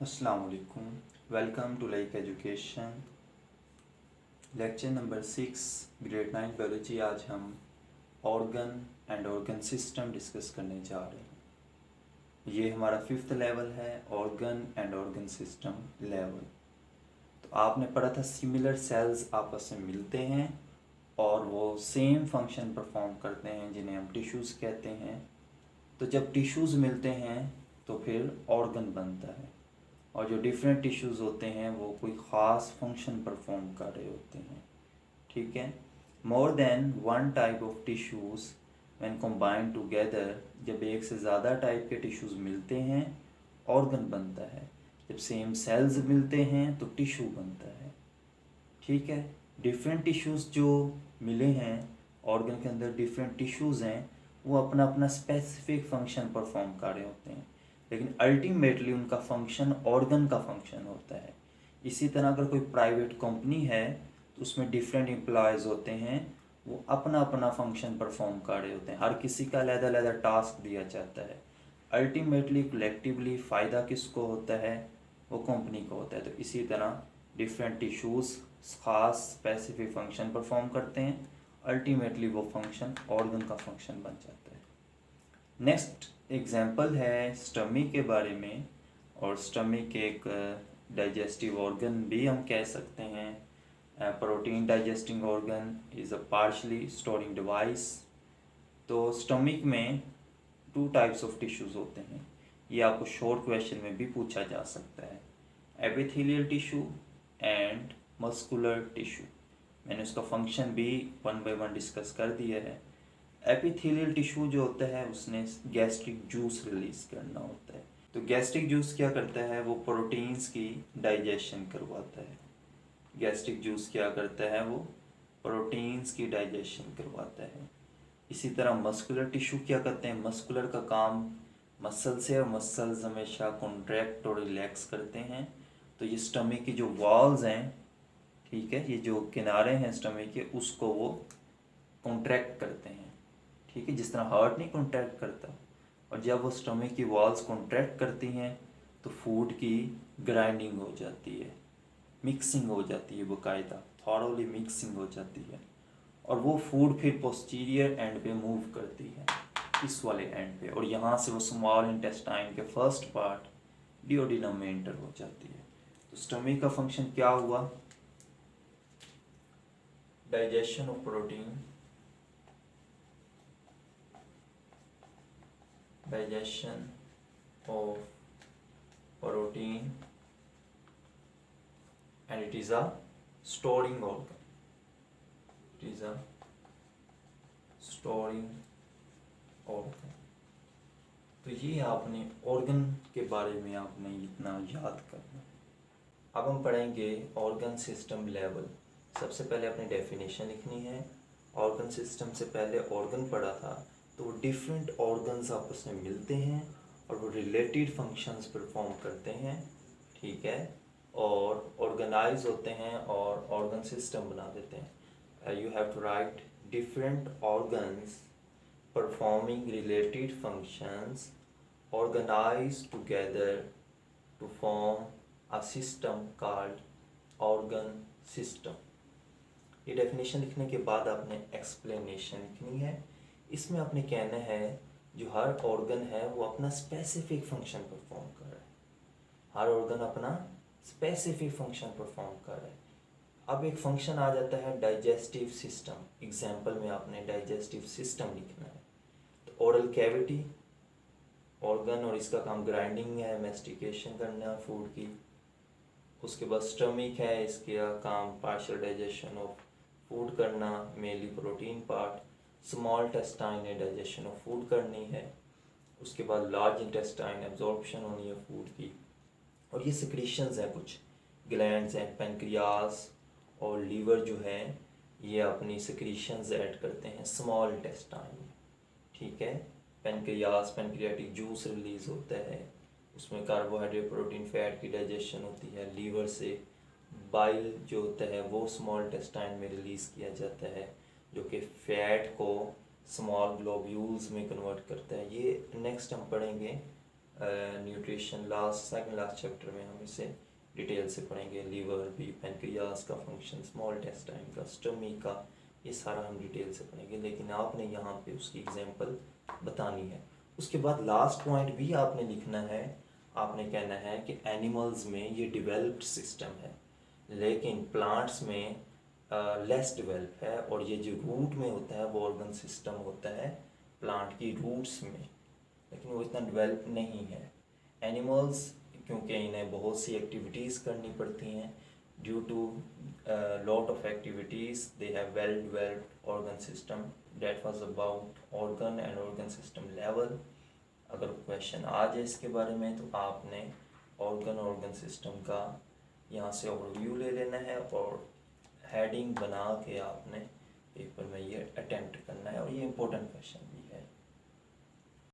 अस्सलाम वालेकुम। Welcome to Like Education. Lecture number 6 grade 9 biology. आज हम organ and organ system discuss करने जा रहे हैं। ये हमारा 5th लेवल है, organ and organ system level. तो आपने पढ़ा था सिमिलर सेल्स आपस में मिलते हैं और वो सेम फंक्शन परफॉर्म करते हैं जिन्हें हम टिश्यूज़ कहते हैं। तो जब टिश्यूज़ मिलते हैं तो फिर ऑर्गन बनता है, और जो डिफरेंट टिश्यूज़ होते हैं वो कोई ख़ास फंक्शन परफॉर्म कर रहे होते हैं। ठीक है। More than one type of tissues when combined together, जब एक से ज़्यादा टाइप के टिश्यूज़ मिलते हैं ऑर्गन बनता है। जब सेम सेल्स मिलते हैं तो टिश्यू बनता है। ठीक है। डिफरेंट टिश्यूज़ जो मिले हैं ऑर्गन के अंदर, डिफरेंट टिश्यूज़ हैं, वो अपना अपना स्पेसिफिक फंक्शन परफॉर्म कर रहे होते हैं, लेकिन अल्टीमेटली उनका फंक्शन ऑर्गन का फंक्शन होता है। इसी तरह अगर कोई प्राइवेट कंपनी है तो उसमें डिफरेंट एम्प्लॉयज़ होते हैं, वो अपना अपना फंक्शन परफॉर्म कर रहे होते हैं। हर किसी का अलग-अलग टास्क दिया जाता है। अल्टीमेटली कलेक्टिवली फ़ायदा किसको होता है? वो कंपनी को होता है। तो इसी तरह डिफरेंट टिश्यूज़ ख़ास स्पेसिफिक फंक्शन परफॉर्म करते हैं, अल्टीमेटली वो फंक्शन ऑर्गन का फंक्शन बन जाता है। नेक्स्ट एग्जाम्पल है स्टमक के बारे में, और स्टमक एक डाइजेस्टिव ऑर्गन भी हम कह सकते हैं। Protein digesting organ is a partially storing device. तो स्टमक में 2 टाइप्स ऑफ टिश्यूज़ होते हैं। ये आपको शॉर्ट क्वेश्चन में भी पूछा जा सकता है, epithelial tissue and muscular tissue. मैंने उसका फंक्शन भी 1 बाय 1 डिस्कस कर दिया है। एपिथेलियल टिश्यू जो होता है उसने गैस्ट्रिक जूस रिलीज़ करना होता है। तो गैस्ट्रिक जूस क्या करता है? वो प्रोटीन्स की डाइजेशन करवाता है। गैस्ट्रिक जूस क्या करता है? वो प्रोटीन्स की डाइजेशन करवाता है। इसी तरह मस्कुलर टिश्यू क्या करते हैं? मस्कुलर का काम मसल से, और मसल्स हमेशा कॉन्ट्रैक्ट और रिलैक्स करते हैं। तो ये स्टमक की जो वॉल्स हैं, ठीक है, ये जो किनारे हैं स्टमक के, उसको वो कॉन्ट्रैक्ट करते हैं। ठीक है, जिस तरह हार्ट नहीं कॉन्ट्रैक्ट करता। और जब वो स्टमक की वॉल्स कॉन्ट्रैक्ट करती हैं तो फूड की ग्राइंडिंग हो जाती है, मिक्सिंग हो जाती है, बाकायदा थॉरोली मिक्सिंग हो जाती है, और वो फूड फिर पोस्टीरियर एंड पे मूव करती है, इस वाले एंड पे, और यहाँ से वो स्मॉल इंटेस्टाइन के फर्स्ट पार्ट डिओडिनम में एंटर हो जाती है। तो स्टमक का फंक्शन क्या हुआ? Digestion of protein, digestion of protein, and it is a storing organ. It is a storing organ. तो ये आपने ऑर्गन के बारे में आपने इतना याद करना। अब हम पढ़ेंगे ऑर्गन सिस्टम लेवल। सबसे पहले अपनी डेफिनेशन लिखनी है। ऑर्गन सिस्टम से पहले ऑर्गन पढ़ा था, तो वो डिफरेंट ऑर्गन्स आपस में मिलते हैं और वो रिलेटेड फंक्शंस परफॉर्म करते हैं। ठीक है, और ऑर्गेनाइज होते हैं और ऑर्गन सिस्टम बना देते हैं। You have to write different organs performing related functions organized together to form a system called organ system। ये डेफिनेशन लिखने के बाद आपने एक्सप्लेनेशन लिखनी है। इसमें आपने कहना है जो हर ऑर्गन है वो अपना स्पेसिफिक फंक्शन परफॉर्म कर रहा है। हर ऑर्गन अपना स्पेसिफिक फंक्शन परफॉर्म कर रहा है। अब एक फंक्शन आ जाता है डाइजेस्टिव सिस्टम। एग्जाम्पल में आपने डाइजेस्टिव सिस्टम लिखना है। तो ओरल कैविटी ऑर्गन, और इसका काम ग्राइंडिंग है, मेस्टिकेशन करना है फूड की। उसके बाद स्टमक है, इसका काम पार्शियल डाइजेशन ऑफ फूड करना, mainly protein part. Small intestine है, डाइजेशन ऑफ फूड करनी है। उसके बाद लार्ज इंटेस्टाइन, एब्जॉर्प्शन होनी है फूड की। और ये सिक्रीशंस हैं, कुछ ग्लैंड्स हैं, पेनक्रियास और लीवर जो है ये अपनी सिक्रीशंस ऐड करते हैं स्मॉल इंटेस्टाइन में। ठीक है, पेनक्रियास, पेनक्रियाटिक जूस रिलीज़ होता है, उसमें कार्बोहाइड्रेट, प्रोटीन, फैट की डाइजेशन होती है। लीवर से बाइल जो होता है वो स्मॉल इंटेस्टाइन में रिलीज़ किया जाता है, जो कि फैट को स्मॉल ग्लोब्यूल्स में कन्वर्ट करता है। ये नेक्स्ट हम पढ़ेंगे न्यूट्रिशन सेकंड लास्ट चैप्टर में हम इसे डिटेल से पढ़ेंगे। लीवर भी, पैनक्रियाज का फंक्शन, स्मॉल टेस्टाइन का, स्टमी का, ये सारा हम डिटेल से पढ़ेंगे, लेकिन आपने यहाँ पे उसकी एग्जांपल बतानी है। उसके बाद लास्ट पॉइंट भी आपने लिखना है। आपने कहना है कि एनिमल्स में ये डेवलप्ड सिस्टम है, लेकिन प्लांट्स में लेस डेवलप है, और ये जो रूट में होता है वो ऑर्गन सिस्टम होता है प्लांट की रूट्स में, लेकिन वो इतना डेवलप नहीं है। एनिमल्स क्योंकि इन्हें बहुत सी एक्टिविटीज़ करनी पड़ती हैं, due to lot of activities they have well developed organ system. That was about organ and organ system level. अगर क्वेश्चन आ जाए इसके बारे में तो आपने ऑर्गन सिस्टम का यहाँ से ओवरव्यू ले लेना है, और हेडिंग बना के आपने पेपर में ये अटेम्प्ट करना है, और ये इम्पोर्टेंट क्वेश्चन भी है।